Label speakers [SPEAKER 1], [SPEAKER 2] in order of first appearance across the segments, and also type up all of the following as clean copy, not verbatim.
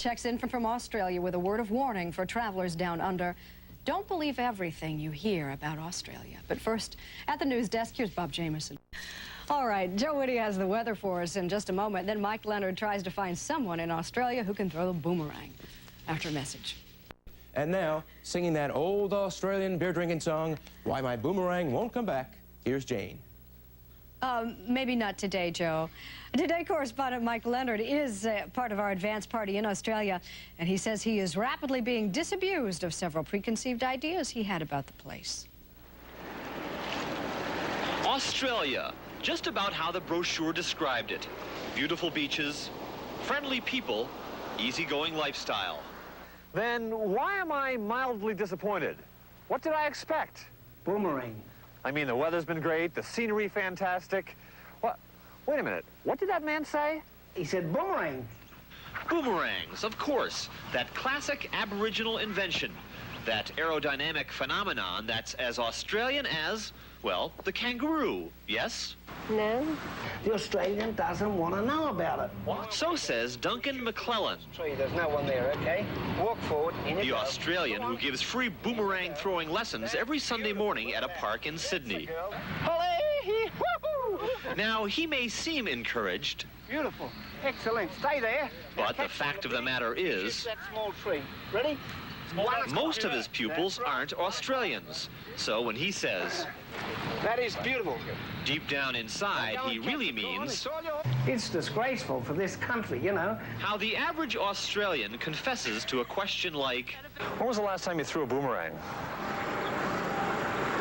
[SPEAKER 1] checks in from Australia with a word of warning for travelers down under. Don't believe everything you hear about Australia. But first, at the news desk, here's Bob Jamerson. All right, Joe Whitty has the weather for us in just a moment. Then Mike Leonard tries to find someone in Australia who can throw the boomerang. After a message.
[SPEAKER 2] And now, singing that old Australian beer-drinking song, Why My Boomerang Won't Come Back, here's Jane.
[SPEAKER 1] Maybe not today, Joe. Today, correspondent Mike Leonard is part of our advance party in Australia, and he says he is rapidly being disabused of several preconceived ideas he had about the place.
[SPEAKER 3] Australia, just about how the brochure described it. Beautiful beaches, friendly people, easygoing lifestyle.
[SPEAKER 4] Then why am I mildly disappointed? What did I expect?
[SPEAKER 5] Boomerang.
[SPEAKER 4] I mean, the weather's been great, the scenery fantastic. What? Wait a minute, what did that man say?
[SPEAKER 5] He said boomerang.
[SPEAKER 3] Boomerangs, of course. That classic Aboriginal invention. That aerodynamic phenomenon that's as Australian as, well, the kangaroo, yes?
[SPEAKER 5] No. The Australian doesn't want to know about it.
[SPEAKER 3] What? So says Duncan McClellan.
[SPEAKER 5] There's no one there, okay? Walk forward.
[SPEAKER 3] The Australian who gives free boomerang throwing lessons every Sunday morning at a park in Sydney. Now, he may seem encouraged.
[SPEAKER 5] Beautiful. Excellent. Stay there.
[SPEAKER 3] But the fact of the matter is,
[SPEAKER 5] that small tree. Ready?
[SPEAKER 3] most of his pupils aren't Australians. So when he says,
[SPEAKER 5] that is beautiful.
[SPEAKER 3] deep down inside, he really means
[SPEAKER 5] It's disgraceful for this country, you know.
[SPEAKER 3] how the average Australian confesses to a question like,
[SPEAKER 4] When was the last time you threw a boomerang?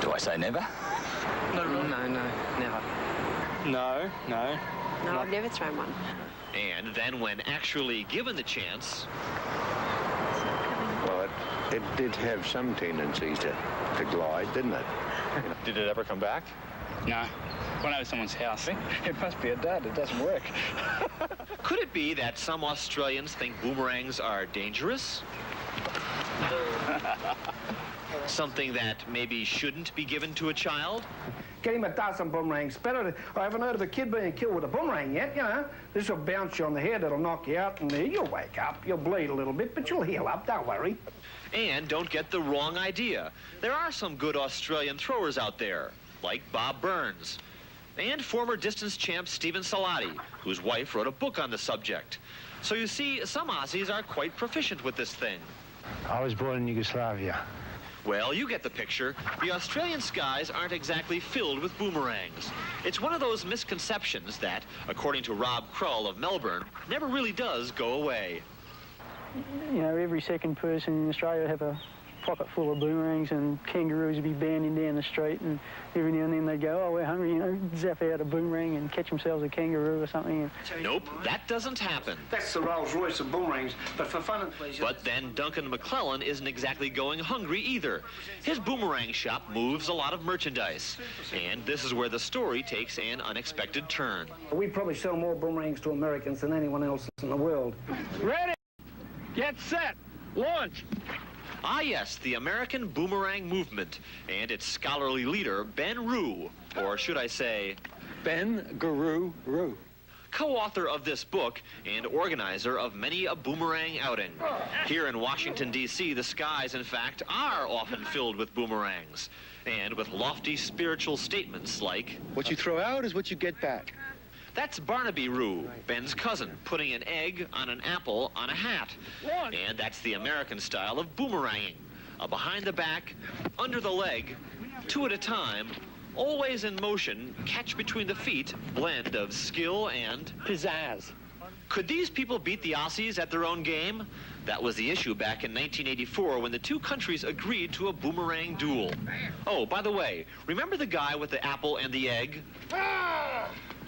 [SPEAKER 6] Do I say never?
[SPEAKER 7] No, never.
[SPEAKER 8] No.
[SPEAKER 7] No, I've never thrown one.
[SPEAKER 3] and then when actually given the chance,
[SPEAKER 9] Well, it did have some tendencies to glide, didn't it?
[SPEAKER 4] Did it ever come back?
[SPEAKER 8] No. Went over someone's house. It must be a dud. It doesn't work.
[SPEAKER 3] could it be that some Australians think boomerangs are dangerous? Something that maybe shouldn't be given to a child?
[SPEAKER 5] Get him a dozen boomerangs. Better. I haven't heard of a kid being killed with a boomerang yet, you know. This will bounce you on the head, it'll knock you out, and you'll wake up. You'll bleed a little bit, but you'll heal up, don't worry.
[SPEAKER 3] And don't get the wrong idea. There are some good Australian throwers out there, like Bob Burns, and former distance champ Stephen Silady, whose wife wrote a book on the subject. So you see, some Aussies are quite proficient with this thing.
[SPEAKER 10] I was born in Yugoslavia.
[SPEAKER 3] Well, you get the picture. The Australian skies aren't exactly filled with boomerangs. It's one of those misconceptions that, according to Rob Croll of Melbourne, never really does go away.
[SPEAKER 11] You know, every second person in Australia would have a pocket full of boomerangs, and kangaroos would be banding down the street, and every now and then they'd go, oh, we're hungry, you know, zap out a boomerang and catch themselves a kangaroo or something.
[SPEAKER 3] Nope, that doesn't happen.
[SPEAKER 5] That's the Rolls Royce of boomerangs, but for fun and pleasure.
[SPEAKER 3] But then Duncan McClellan isn't exactly going hungry either. His boomerang shop moves a lot of merchandise. And this is where the story takes an unexpected turn.
[SPEAKER 5] We probably sell more boomerangs to Americans than anyone else in the world.
[SPEAKER 8] Ready? Get set. Launch.
[SPEAKER 3] Ah, yes, the American boomerang movement and its scholarly leader, Ben Ruhe, or should I say,
[SPEAKER 8] Ben Guru Roo.
[SPEAKER 3] co-author of this book and organizer of many a boomerang outing. Here in Washington, D.C., the skies, in fact, are often filled with boomerangs, and with lofty spiritual statements like,
[SPEAKER 9] What you throw out is what you get back.
[SPEAKER 3] that's Barnaby Ruhe, Ben's cousin, putting an egg on an apple on a hat. And that's the American style of boomeranging. A behind the back, under the leg, two at a time, always in motion, catch between the feet, blend of skill and pizzazz. Could these people beat the Aussies at their own game? That was the issue back in 1984 when the two countries agreed to a boomerang duel. Oh, by the way, remember the guy with the apple and the egg?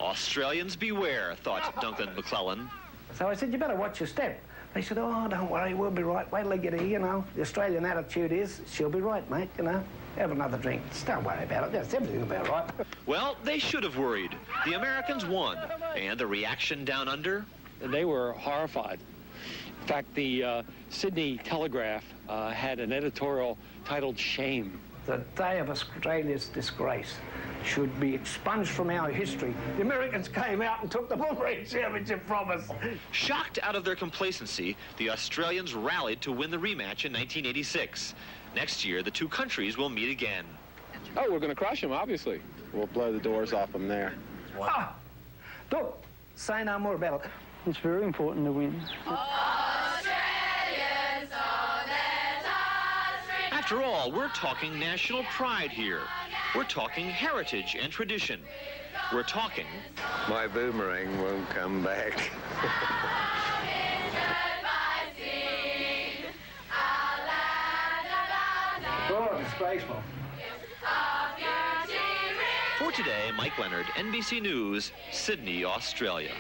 [SPEAKER 3] Australians beware, thought Duncan McClellan.
[SPEAKER 5] So I said, you better watch your step. They said, oh, don't worry, we'll be right. Wait till they get here, you know. The Australian attitude is, she'll be right, mate, you know. Have another drink. Just don't worry about it. That's everything will be all right.
[SPEAKER 3] Well, they should have worried. The Americans won. And the reaction down under?
[SPEAKER 12] They were horrified. In fact, the Sydney Telegraph had an editorial titled Shame.
[SPEAKER 5] The day of Australia's disgrace. should be expunged from our history. The Americans came out and took the Boomerang Championship from us.
[SPEAKER 3] Shocked out of their complacency, the Australians rallied to win the rematch in 1986. Next year, the two countries will meet again.
[SPEAKER 9] Oh, we're going to crush them, obviously. We'll blow the doors off them there.
[SPEAKER 5] Ah, look, say no more about it.
[SPEAKER 11] It's very important to win.
[SPEAKER 3] After all, we're talking national pride here. We're talking heritage and tradition. We're talking...
[SPEAKER 9] My boomerang won't come back.
[SPEAKER 5] Oh, disgraceful.
[SPEAKER 3] For today, Mike Leonard, NBC News, Sydney, Australia.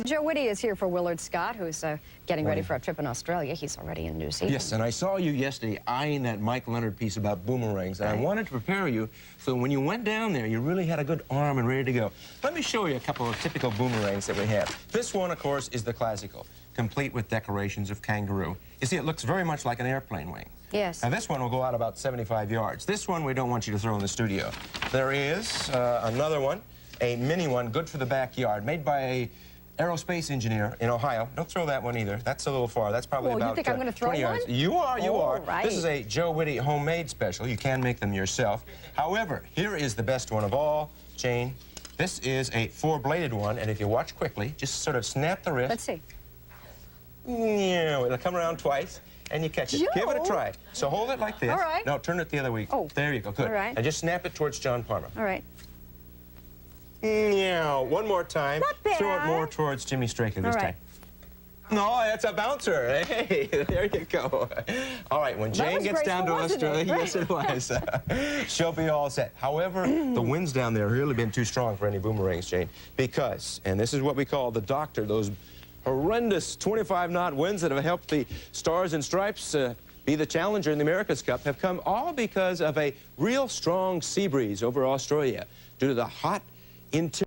[SPEAKER 1] Joe Whitty is here for Willard Scott, who's getting ready for a trip in Australia. He's already in New Zealand.
[SPEAKER 2] Yes, and I saw you yesterday eyeing that Mike Leonard piece about boomerangs, and I wanted to prepare you so when you went down there, you really had a good arm and ready to go. Let me show you a couple of typical boomerangs that we have. This one, of course, is the classical, complete with decorations of kangaroo. You see, it looks very much like an airplane wing.
[SPEAKER 1] Yes.
[SPEAKER 2] Now, this one will go out about 75 yards. This one we don't want you to throw in the studio. There is another one, a mini one, good for the backyard, made by a aerospace engineer in Ohio. Don't throw that one either. That's a little far. That's probably
[SPEAKER 1] Well,
[SPEAKER 2] about
[SPEAKER 1] you think I'm going to throw
[SPEAKER 2] 20 yards.
[SPEAKER 1] one?
[SPEAKER 2] You are, you are.
[SPEAKER 1] Right.
[SPEAKER 2] This is a Joe Whitty homemade special. You can make them yourself. However, here is the best one of all, Jane. This is a four-bladed one, and if you watch quickly, just sort of snap the wrist.
[SPEAKER 1] Let's see.
[SPEAKER 2] Yeah, it'll come around twice, and you catch it.
[SPEAKER 1] Joe.
[SPEAKER 2] Give it a try. So hold it like this.
[SPEAKER 1] All right.
[SPEAKER 2] No, turn it the other way.
[SPEAKER 1] Oh.
[SPEAKER 2] There you go. Good.
[SPEAKER 1] All right.
[SPEAKER 2] And just snap it towards John Palmer.
[SPEAKER 1] All right.
[SPEAKER 2] Yeah, one more time.
[SPEAKER 1] Not bad.
[SPEAKER 2] Throw it more towards Jimmy Straker this
[SPEAKER 1] All right.
[SPEAKER 2] time. No, that's a bouncer. Hey, there you go. All right, when Jane gets down to Australia, yes, it was. She'll be all set. However, the winds down there have really been too strong for any boomerangs, Jane, because, and this is what we call the doctor, those horrendous 25-knot winds that have helped the Stars and Stripes be the challenger in the America's Cup have come all because of a real strong sea breeze over Australia due to the hot, intense